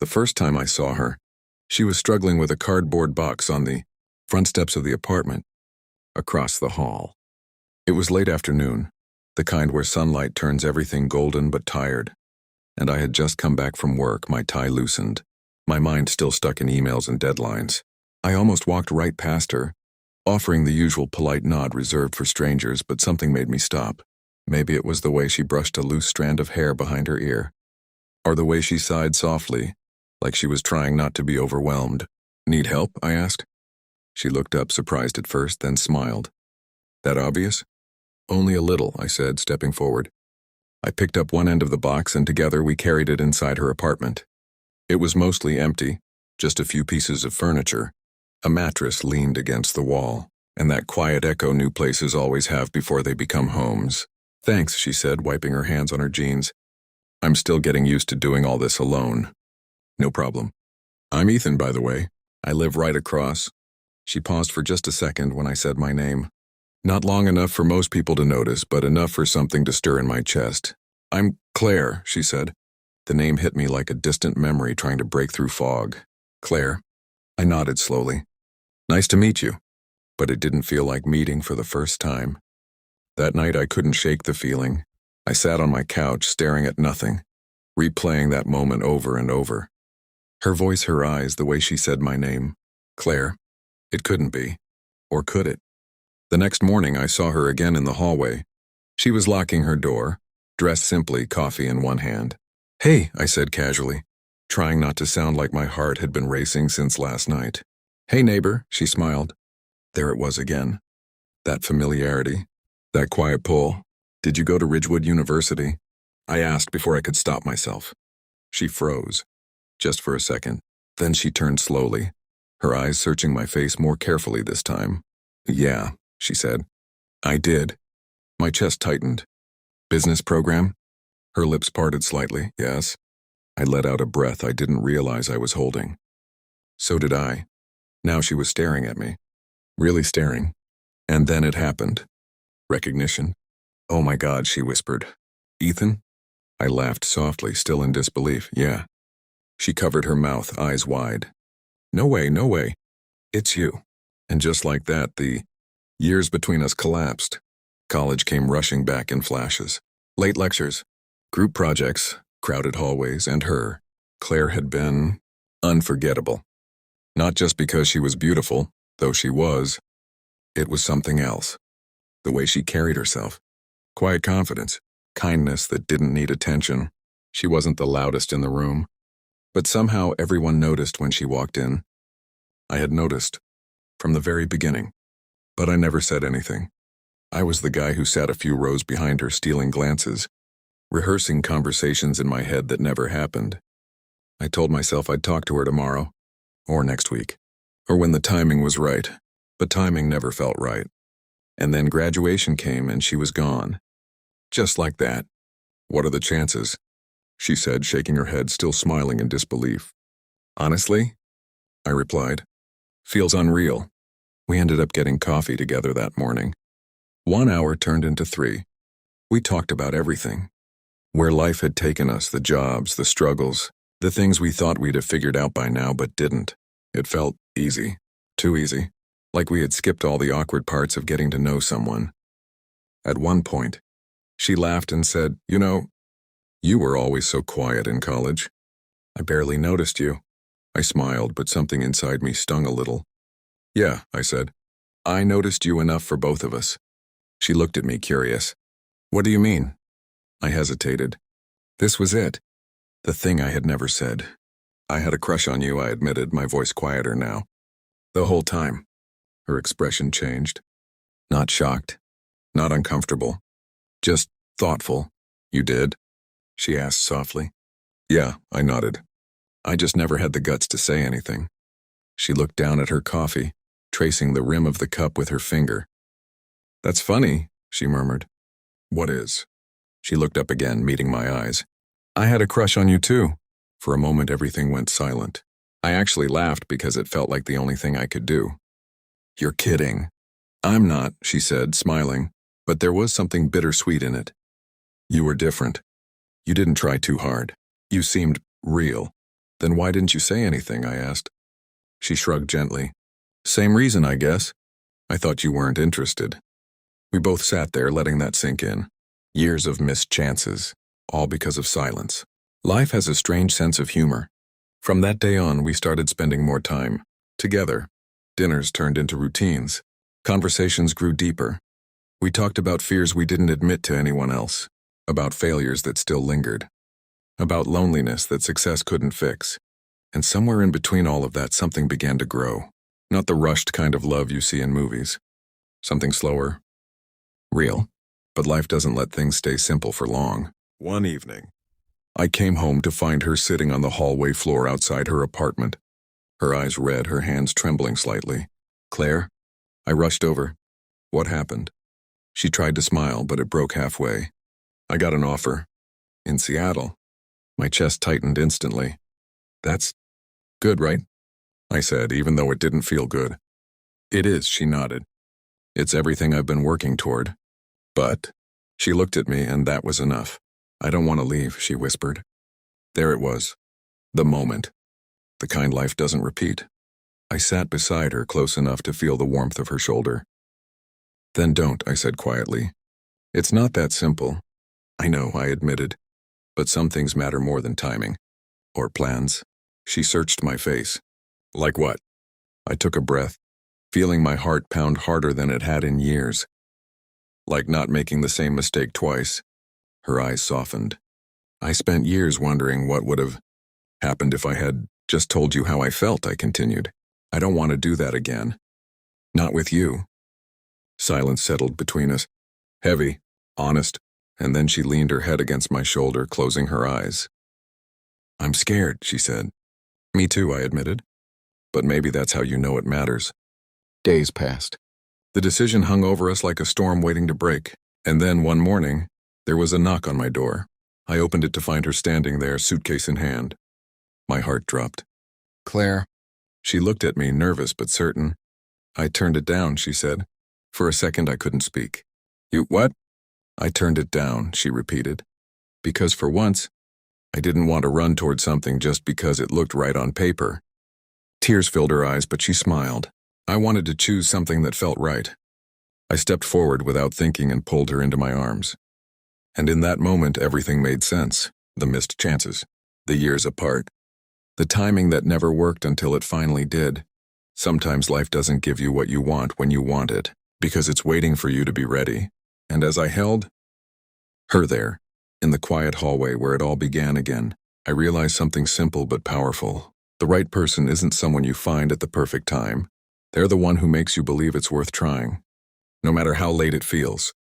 The first time I saw her, she was struggling with a cardboard box on the front steps of the apartment, across the hall. It was late afternoon, the kind where sunlight turns everything golden but tired, and I had just come back from work, my tie loosened, my mind still stuck in emails and deadlines. I almost walked right past her, offering the usual polite nod reserved for strangers, but something made me stop. Maybe it was the way she brushed a loose strand of hair behind her ear, or the way she sighed softly, like she was trying not to be overwhelmed. "Need help?" I asked. She looked up, surprised at first, then smiled. "That obvious?" "Only a little," I said, stepping forward. I picked up one end of the box and together we carried it inside her apartment. It was mostly empty, just a few pieces of furniture. A mattress leaned against the wall, and that quiet echo new places always have before they become homes. "Thanks," she said, wiping her hands on her jeans. "I'm still getting used to doing all this alone." "No problem. I'm Ethan, by the way. I live right across." She paused for just a second when I said my name. Not long enough for most people to notice, but enough for something to stir in my chest. "I'm Claire," she said. The name hit me like a distant memory trying to break through fog. "Claire." I nodded slowly. "Nice to meet you." But it didn't feel like meeting for the first time. That night I couldn't shake the feeling. I sat on my couch staring at nothing, replaying that moment over and over. Her voice, her eyes, the way she said my name. Claire. It couldn't be. Or could it? The next morning I saw her again in the hallway. She was locking her door, dressed simply, coffee in one hand. "Hey," I said casually, trying not to sound like my heart had been racing since last night. "Hey, neighbor," she smiled. There it was again. That familiarity. That quiet pull. "Did you go to Ridgewood University?" I asked before I could stop myself. She froze, just for a second. Then she turned slowly, her eyes searching my face more carefully this time. "Yeah," she said. "I did." My chest tightened. "Business program?" Her lips parted slightly. "Yes." I let out a breath I didn't realize I was holding. So did I. Now she was staring at me. Really staring. And then it happened. Recognition. "Oh my God," she whispered. "Ethan?" I laughed softly, still in disbelief. "Yeah." She covered her mouth, eyes wide. "No way, no way. It's you." And just like that, the years between us collapsed. College came rushing back in flashes. Late lectures, group projects, crowded hallways, and her, Claire, had been unforgettable. Not just because she was beautiful, though she was. It was something else. The way she carried herself. Quiet confidence. Kindness that didn't need attention. She wasn't the loudest in the room. But somehow everyone noticed when she walked in. I had noticed. From the very beginning. But I never said anything. I was the guy who sat a few rows behind her, stealing glances, rehearsing conversations in my head that never happened. I told myself I'd talk to her tomorrow, or next week, or when the timing was right, but timing never felt right. And then graduation came and she was gone. Just like that. "What are the chances?" she said, shaking her head, still smiling in disbelief. "Honestly," I replied, "feels unreal." We ended up getting coffee together that morning. 1 hour turned into 3. We talked about everything. Where life had taken us, the jobs, the struggles, the things we thought we'd have figured out by now but didn't. It felt easy. Too easy. Like we had skipped all the awkward parts of getting to know someone. At one point, she laughed and said, "You know, you were always so quiet in college. I barely noticed you." I smiled, but something inside me stung a little. "Yeah," I said. "I noticed you enough for both of us." She looked at me, curious. "What do you mean?" I hesitated. This was it. The thing I had never said. "I had a crush on you," I admitted, my voice quieter now. "The whole time." Her expression changed. Not shocked. Not uncomfortable. Just thoughtful. "You did?" she asked softly. "Yeah," I nodded. I just never had the guts to say anything. She looked down at her coffee, tracing the rim of the cup with her finger. "That's funny," she murmured. "What is?" She looked up again, meeting my eyes. "I had a crush on you too." For a moment everything went silent. I actually laughed because it felt like the only thing I could do. "You're kidding." "I'm not," she said, smiling, but there was something bittersweet in it. "You were different. You didn't try too hard. You seemed real." Then why didn't you say anything? I asked. She shrugged gently. Same reason, I guess. I thought you weren't interested. We both sat there letting that sink in. Years of missed chances, all because of silence. Life has a strange sense of humor. From that day on, we started spending more time together. Dinners turned into routines. Conversations grew deeper. We talked about fears we didn't admit to anyone else, about failures that still lingered, about loneliness that success couldn't fix. And somewhere in between all of that, something began to grow. Not the rushed kind of love you see in movies. Something slower, real. But life doesn't let things stay simple for long. One evening, I came home to find her sitting on the hallway floor outside her apartment. Her eyes red, her hands trembling slightly. Claire? I rushed over. What happened? She tried to smile, but it broke halfway. I got an offer. In Seattle. My chest tightened instantly. That's good, right? I said, even though it didn't feel good. It is, she nodded. It's everything I've been working toward. But she looked at me, and that was enough. I don't want to leave, she whispered. There it was. The moment. The kind life doesn't repeat. I sat beside her, close enough to feel the warmth of her shoulder. Then don't, I said quietly. It's not that simple. I know, I admitted. But some things matter more than timing. Or plans. She searched my face. Like what? I took a breath, feeling my heart pound harder than it had in years. Like not making the same mistake twice. Her eyes softened. I spent years wondering what would have happened if I had just told you how I felt, I continued. I don't want to do that again. Not with you. Silence settled between us. Heavy, honest, and then she leaned her head against my shoulder, closing her eyes. I'm scared, she said. Me too, I admitted. But maybe that's how you know it matters. Days passed. The decision hung over us like a storm waiting to break, and then one morning, there was a knock on my door. I opened it to find her standing there, suitcase in hand. My heart dropped. Claire. She looked at me, nervous but certain. I turned it down, she said. For a second, I couldn't speak. You what? I turned it down, she repeated. Because for once, I didn't want to run toward something just because it looked right on paper. Tears filled her eyes, but she smiled. I wanted to choose something that felt right. I stepped forward without thinking and pulled her into my arms. And in that moment, everything made sense. The missed chances. The years apart. The timing that never worked until it finally did. Sometimes life doesn't give you what you want when you want it, because it's waiting for you to be ready. And as I held her there, in the quiet hallway where it all began again, I realized something simple but powerful. The right person isn't someone you find at the perfect time. They're the one who makes you believe it's worth trying. No matter how late it feels.